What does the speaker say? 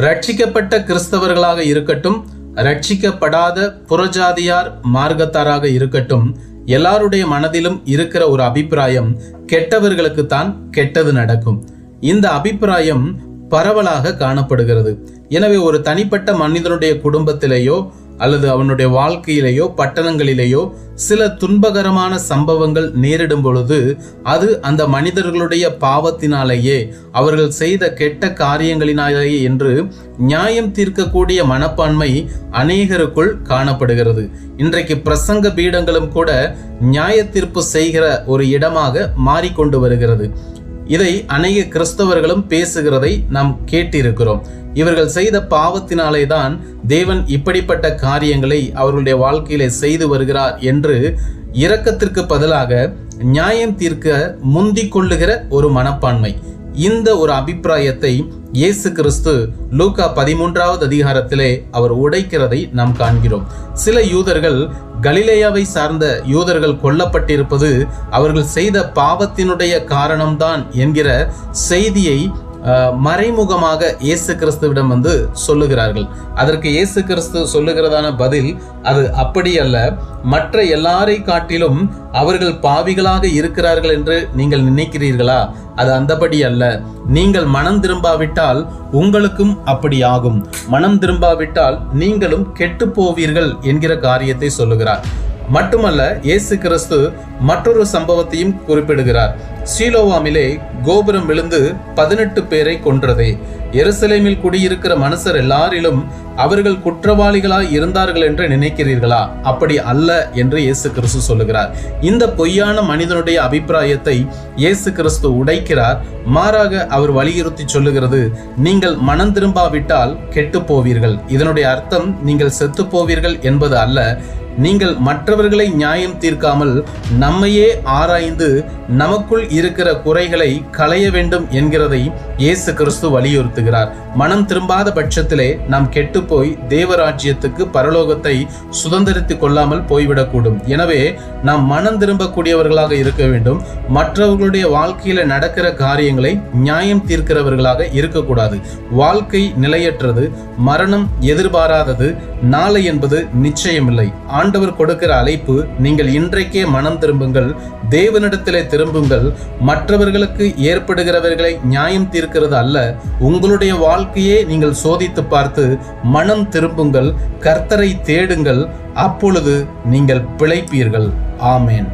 ரட்சிக்கப்பட்ட கிறிஸ்தவர்களாக இருக்கட்டும், ரட்சிக்கப்படாத புறஜாதியார் மார்க்கத்தாராக இருக்கட்டும், எல்லாருடைய மனதிலும் இருக்கிற ஒரு அபிப்பிராயம், கெட்டவர்களுக்கு தான் கெட்டது நடக்கும். இந்த அபிப்பிராயம் பரவலாக காணப்படுகிறது. எனவே ஒரு தனிப்பட்ட மனிதனுடைய குடும்பத்திலேயோ அல்லது அவனுடைய வாழ்க்கையிலேயோ பட்டணங்களிலேயோ சில துன்பகரமான சம்பவங்கள் நேரிடும் பொழுது அது அந்த மனிதர்களுடைய பாவத்தினாலேயே, அவர்கள் செய்த கெட்ட காரியங்களினாலேயே என்று நியாயம் தீர்க்கக்கூடிய மனப்பான்மை அநேகருக்குள் காணப்படுகிறது. இன்றைக்கு பிரசங்க பீடங்களும் கூட நியாய தீர்ப்பு செய்கிற ஒரு இடமாக மாறிக்கொண்டு வருகிறது. இதை அநேக கிறிஸ்தவர்களும் பேசுகிறதை நாம் கேட்டிருக்கிறோம். இவர்கள் செய்த பாவத்தினாலே தான் தேவன் இப்படிப்பட்ட காரியங்களை அவர்களுடைய வாழ்க்கையிலே செய்து வருகிறார் என்று இரக்கத்திற்கு பதிலாக நியாயம் தீர்க்க முந்திக் கொள்ளுகிற ஒரு மனப்பான்மை, இந்த ஒரு அபிப்பிராயத்தை இயேசு கிறிஸ்து லூக்கா 13வது அதிகாரத்திலே அவர் உடைக்கிறதை நாம் காண்கிறோம். சில யூதர்கள், கலிலேயாவை சார்ந்த யூதர்கள் கொல்லப்பட்டிருப்பது அவர்கள் செய்த பாவத்தினுடைய காரணம்தான் என்கிற செய்தியை மறைமுகமாக இயேசு கிறிஸ்துவிடம் சொல்லுகிறார்கள். அதற்கு இயேசு கிறிஸ்து சொல்லுகிறதான பதில், அது அப்படி அல்ல, மற்ற எல்லாரை காட்டிலும் அவர்கள் பாவிகளாக இருக்கிறார்கள் என்று நீங்கள் நினைக்கிறீர்களா? அது அந்தபடி அல்ல. நீங்கள் மனம் திரும்பாவிட்டால் உங்களுக்கும் அப்படி ஆகும். மனம் திரும்பாவிட்டால் நீங்களும் கெட்டு போவீர்கள் என்கிற காரியத்தை சொல்லுகிறார். மட்டுமல்ல, இயேசு கிறிஸ்து மற்றொரு சம்பவத்தையும் குறிப்பிடுகிறார். சீலோவாமிலே கோபுரம் விழுந்து 18 பேரை கொன்றதே. எருசலேமில் குடியிருக்கிற மனுஷர் எல்லாரிலும் அவர்கள் குற்றவாளிகளாய் இருந்தார்கள் என்று நினைக்கிறீர்களா? அப்படி அல்ல என்று இயேசு கிறிஸ்து சொல்லுகிறார். இந்த பொய்யான மனிதனுடைய அபிப்பிராயத்தை இயேசு கிறிஸ்து உடைக்கிறார். மாறாக அவர் வலியுறுத்தி சொல்லுகிறது, நீங்கள் மனம் திரும்பாவிட்டால் கெட்டு போவீர்கள். இதனுடைய அர்த்தம் நீங்கள் செத்து போவீர்கள் என்பது அல்ல. நீங்கள் மற்றவர்களை நியாயம் தீர்க்காமல் நம்மையே ஆராய்ந்து நமக்குள் இருக்கிற குறைகளை களைய வேண்டும் என்கிறதை இயேசு கிறிஸ்து வலியுறுத்துகிறார். மனம் திரும்பாத பட்சத்திலே நாம் கெட்டு போய் தேவராஜ்யத்துக்கு, பரலோகத்தை சுதந்திரித்துக் கொள்ளாமல் போய்விடக்கூடும். எனவே நாம் மனம் திரும்பக்கூடியவர்களாக இருக்க வேண்டும். மற்றவர்களுடைய வாழ்க்கையில நடக்கிற காரியங்களை நியாயம் தீர்க்கிறவர்களாக இருக்கக்கூடாது. வாழ்க்கை நிலையற்றது, மரணம் எதிர்பாராதது, நாளை என்பது நிச்சயமில்லை. ஆண்டவர் கொடுக்கிற அழைப்பு, நீங்கள் இன்றைக்கே மனம் திரும்புங்கள், தேவனிடத்திலே திரும்புங்கள். மற்றவர்களுக்கு ஏற்படுகிறவர்களை நியாயம் தீர்க்கிறது அல்ல, உங்களுடைய வாழ்க்கையே நீங்கள் சோதித்து பார்த்து மனம் திரும்புங்கள், கர்த்தரை தேடுங்கள், அப்பொழுது நீங்கள் பிழைப்பீர்கள். ஆமேன்.